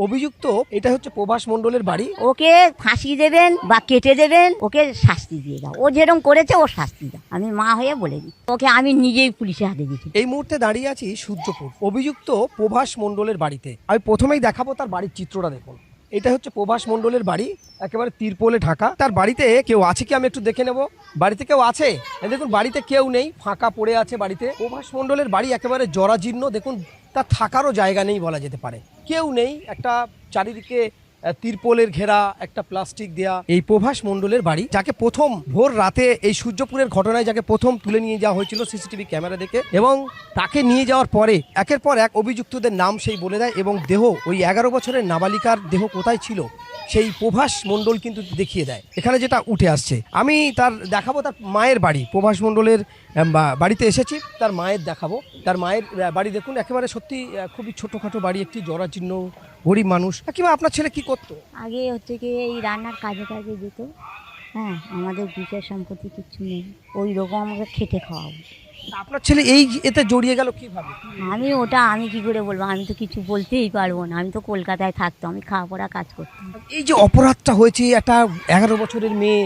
অভিযুক্ত এটা হচ্ছে প্রভাস মণ্ডলের বাড়ি। ওকে ফাঁসি দেবেন বা কেটে দেবেন, ওকে শাস্তি দিয়ে দাও। ও যেরকম করেছে ও শাস্তি দাও। আমি মা হয়ে বলে দিই, ওকে আমি নিজেই পুলিশের হাতে দিচ্ছি। এই মুহূর্তে দাঁড়িয়ে আছি সূর্যপুর অভিযুক্ত প্রভাস মণ্ডলের বাড়িতে। আমি প্রথমেই দেখাবো তার বাড়ির চিত্রটা। দেখুন, এটা হচ্ছে প্রভাস মণ্ডলের বাড়ি, একেবারে তিরপলে ঢাকা। তার বাড়িতে কেউ আছে কি আমি একটু দেখে নেব। বাড়িতে কেউ আছে? দেখুন, বাড়িতে কেউ নেই, ফাঁকা পড়ে আছে বাড়িতে। প্রভাস মণ্ডলের বাড়ি একেবারে জরাজীর্ণ। দেখুন, তার থাকারও জায়গা নেই বলা যেতে পারে, কেউ নেই। একটা চারিদিকে তিরপলের ঘেরা, একটা প্লাস্টিক দেয়া এই প্রভাস মণ্ডলের বাড়ি, যাকে প্রথম ভোর রাতে এই সূর্যপুরের ঘটনায় যাকে প্রথম তুলে নিয়ে যাওয়া হয়েছিল সিসিটিভি ক্যামেরা দেখে, এবং তাকে নিয়ে যাওয়ার পরে একের পর এক অভিযুক্তদের নাম সেই বলে দেয়, এবং দেহ ওই 11 বছরের নাবালিকার দেহ কোথায় ছিল সেই প্রভাস মণ্ডল কিন্তু দেখিয়ে দেয়। এখানে যেটা উঠে আসছে, আমি তার দেখাবো তার মায়ের বাড়ি। প্রভাস মণ্ডলের বাড়িতে এসেছি, তার মায়ের দেখাবো। তার মায়ের বাড়ি দেখুন, একেবারে সত্যি খুবই ছোটোখাটো বাড়ি, একটি জরাজীর্ণ, গরিব মানুষ। কিংবা আপনার ছেলে কি করতো? আগে হচ্ছে কি এই রান্নার কাজে যেত। হ্যাঁ, আমাদের বিষয় সম্পত্তি কিচ্ছু নেই, ওই রকম আমাকে খেটে খাওয়াবো। আপনার ছেলে এই এতে জড়িয়ে গেল কিভাবে? আমি কি করে বলবো? আমি তো কিছু বলতেই পারবো না। আমি তো কলকাতায় থাকতাম, আমি খাওয়া পড়া কাজ করতাম। এই যে অপরাধটা হয়েছে, একটা 11 বছরের মেয়ে,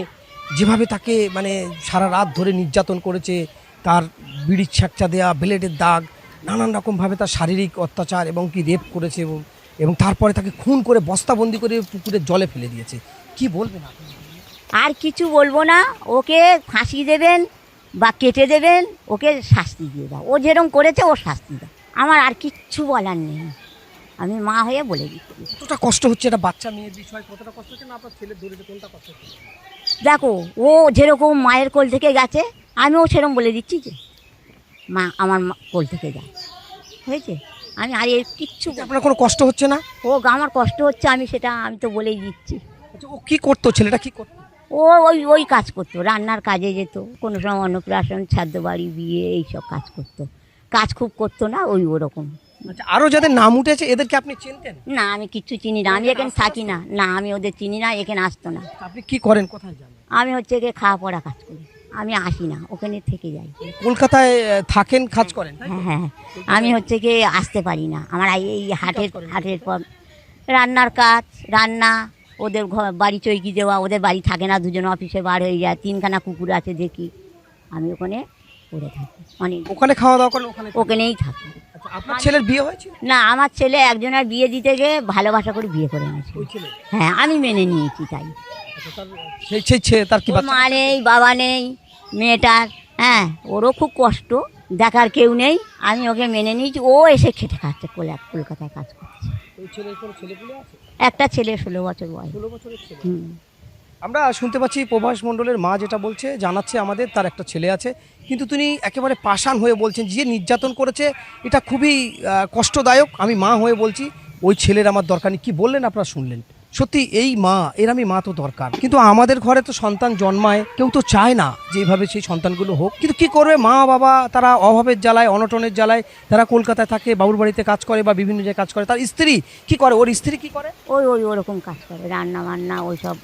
যেভাবে তাকে মানে সারা রাত ধরে নির্যাতন করেছে, তার বিড়ির ছ্যাঁকচা দেওয়া, ব্লেডের দাগ, নানান রকমভাবে তার শারীরিক অত্যাচার এবং কি রেপ করেছে, এবং তারপরে তাকে খুন করে বস্তাবন্দি করে পুকুরের জলে ফেলে দিয়েছে। কি বলবেন আপনি? আর কিছু বলবো না, ওকে ফাঁসি দেবেন বা কেটে দেবেন, ওকে শাস্তি দিয়ে দাও। ও যেরকম করেছে ও শাস্তি দাও। আমার আর কিচ্ছু বলার নেই, আমি মা হয়ে বলে দিচ্ছি। কতটা কষ্ট হচ্ছে একটা বাচ্চা মেয়ের বিষয়, কতটা কষ্ট হচ্ছে না আপনার ছেলের ধরেছে, কোনটা কষ্ট হচ্ছে? দেখো, ও যেরকম মায়ের কোল থেকে গেছে, আমিও সেরকম বলে দিচ্ছি যে মা আমার কোল থেকে যায়, হয়েছে। আমি আর এর কিচ্ছু আপনার কোনো কষ্ট হচ্ছে না? আমার কষ্ট হচ্ছে, আমি তো বলেই দিচ্ছি। আচ্ছা, ও কি করতো, ছেলেটা কি করতো? ও ওই কাজ করতো, রান্নার কাজে যেত, কোনো সময় অন্নপ্রাশন, শ্রাদ্ধ বাড়ি, বিয়ে, এইসব কাজ করতো। কাজ খুব করতো না, ওরকম। আচ্ছা, আরও যাদের নাম উঠেছে এদেরকে আপনি চিনতেন? না, আমি কিচ্ছু চিনি না, আমি এখানে থাকি না। না, আমি ওদের চিনি না, এখানে আসতো না। আপনি কি করেন, কোথায় যান? আমি হচ্ছে গিয়ে খাওয়া পড়া কাজ করি, আমি আসি না, ওখানে থেকে যাই। কলকাতায় থাকেন, কাজ করেন? হ্যাঁ হ্যাঁ, আমি হচ্ছে গিয়ে আসতে পারি না। আমার এই হাটের পর রান্নার কাজ, রান্না, ওদের বাড়ি চৈকি দেওয়া, ওদের বাড়ি থাকে না, দুজন অফিসে বার হয়ে যায়, 3খানা কুকুর আছে দেখি, আমি ওখানে করে থাকি। ওখানে খাওয়া দাওয়া করেন? ওখানেই থাকি। আচ্ছা, আপনার ছেলের বিয়ে হয়েছে? না, আমার ছেলে একজনের বিয়ে দিতে গিয়ে ভালোবাসা করে বিয়ে করে নিয়েছে। হ্যাঁ, আমি মেনে নিয়েছি তাই। তার কি মা নেই, বাবা নেই মেয়েটার। হ্যাঁ, ওরও খুব কষ্ট, দেখার কেউ নেই, আমি ওকে মেনে নিয়েছি। ও এসে খেটে খাচ্ছে, কলকাতায় কাজ করছে। একটা ছেলে, 16 বছর বয়স। আমরা শুনতে পাচ্ছি প্রভাস মণ্ডলের মা যেটা বলছে, জানাচ্ছে আমাদের তার একটা ছেলে আছে, কিন্তু তিনি একেবারে পাষাণ হয়ে বলছেন যে নির্যাতন করেছে এটা খুবই কষ্টদায়ক। আমি মা হয়ে বলছি ওই ছেলের আমার দরকার নেই। কি বললেন আপনারা শুনলেন। সত্যি এই মা, এরমই মা তো দরকার। কিন্তু আমাদের ঘরে তো সন্তান জন্মায়, কেউ তো চায় না যে এইভাবে সেই সন্তানগুলো হোক, কিন্তু কি করবে, মা বাবা তারা অভাবের জ্বালায়, অনটনের জ্বালায় তারা কলকাতায় থাকে, বাবুর বাড়িতে কাজ করে বা বিভিন্ন জায়গায় কাজ করে। তার স্ত্রী কি করে? ওর স্ত্রী কি করে? ওরকম কাজ করে, রান্না বান্না, ওই সব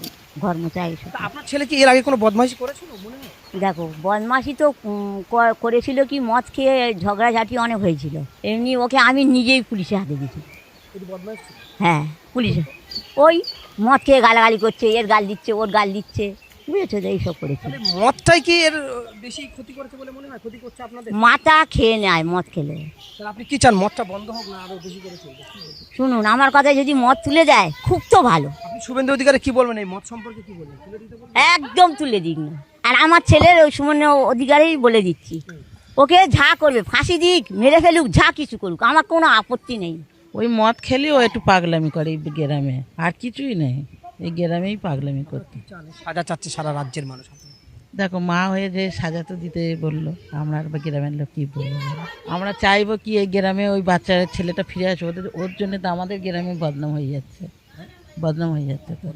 ঘর মোছা, এইসব। আপনার ছেলে কি এর আগে কোনো বদমাইশি করেছিল মনে হয়? দেখো, বদমাশি তো করেছিল কি, মদ খেয়ে ঝগড়াঝাটি অনেক হয়েছিল। এমনি ওকে আমি নিজেই পুলিশের হাতে দিয়েছি। হ্যাঁ, পুলিশে ওই মদ খেয়ে গালাগালি করছে, এর গাল দিচ্ছে, ওর গাল দিচ্ছে, বুঝেছো তো, এইসব করেছে। মদটাই কি এর বেশি ক্ষতি করেছে বলে মনে হয়? ক্ষতি করছে আপনাদের? মাথা খেয়ে নেয় মদ খেলে। আপনি কি চান, মদটা বন্ধ হোক না আরো বেশি করে চলবে? শুনুন, আমার কথায় যদি মদ তুলে দেয় খুব তো ভালো। আপনি শুভেন্দু অধিকারী কি বলবেন, এই মদ সম্পর্কে কি বলবেন? একদম তুলে দিক না। আর আমার ছেলের ওই শুভেন্দু অধিকারী বলে দিচ্ছি, ওকে যা করবে, ফাঁসি দিক, মেরে ফেলুক, যা কিছু করুক, আমার কোনো আপত্তি নেই। ওই মদ খেলে ও একটু পাগলামি করে এই গ্রামে, আর কিছুই নেই, এই গ্রামেই পাগলামি করতে। সাজা চাচ্ছে সারা রাজ্যের মানুষ। দেখো, মা হয়ে যে সাজা তো দিতে বললো, আমরা আর গ্রামের লোক কী বলবো? আমরা চাইবো কি এই গ্রামে ওই বাচ্চার ছেলেটা ফিরে আসে। ওর জন্য তো আমাদের গ্রামে বদনাম হয়ে যাচ্ছে, বদনাম হয়ে যাচ্ছে তো।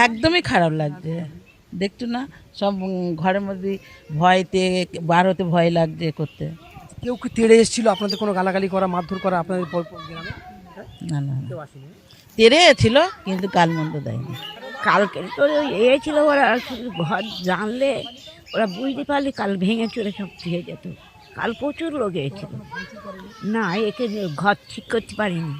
একদমই খারাপ লাগছে, দেখছো না, সব ঘরের মধ্যে ভয়তে বার হতে ভয় লাগছে করতে। কেউ কি তেড়ে এসেছিল আপনাদের, কোনো গালাগালি করা, মারধর করা আপনাদের গ্রামে? না না, তেড়ে ছিল কিন্তু গালমন্দ দেয়নি। কালকে তো ছিল, ওরা ঘর জানলে ওরা বুঝতে পারলে কাল ভেঙে চড়ে সব ফিরে যেত। কাল প্রচুর লোক এসেছিল, না একে ঘর ঠিক করতে পারিনি,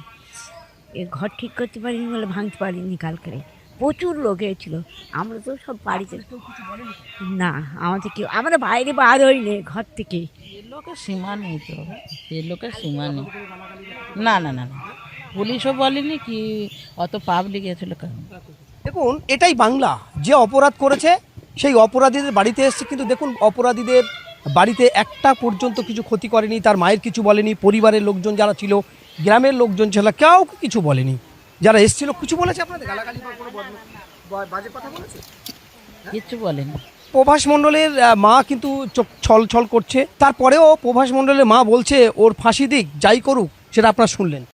এ ঘর ঠিক করতে পারিনি বলে ভাঙতে পারিনি কালকে। প্রচুর লোক এসেছিল, আমরা তো সব বাড়িতে। না আমাদের কেউ, আমরা বাইরে বার হইনি ঘর থেকে। এ লোকের সীমা নেই তো, এ লোকের সীমা নেই। না না না না, পুলিশও বলেনি কি, অত পাবলিক এসেছিল কারণ। দেখুন এটাই বাংলা, যে অপরাধ করেছে সেই অপরাধীদের বাড়িতে এসছে, কিন্তু দেখুন অপরাধীদের বাড়িতে একটা পর্যন্ত কিছু ক্ষতি করেনি, তার মায়ের কিছু বলেনি, পরিবারের লোকজন যারা ছিল, গ্রামের লোকজন ছিল, কেউ কিছু বলেনি। যারা এসেছিল কিছু বলেছে আপনাদের, গালাগালি বা কোনো বাজে কথা বলেছে? কিচ্ছু বলেনি। প্রভাস মণ্ডলের মা কিন্তু চোখ ছল ছল করছে, তারপরেও প্রভাস মণ্ডলের মা বলছে ওর ফাঁসি দিক, যাই করুক, সেটা আপনারা শুনলেন।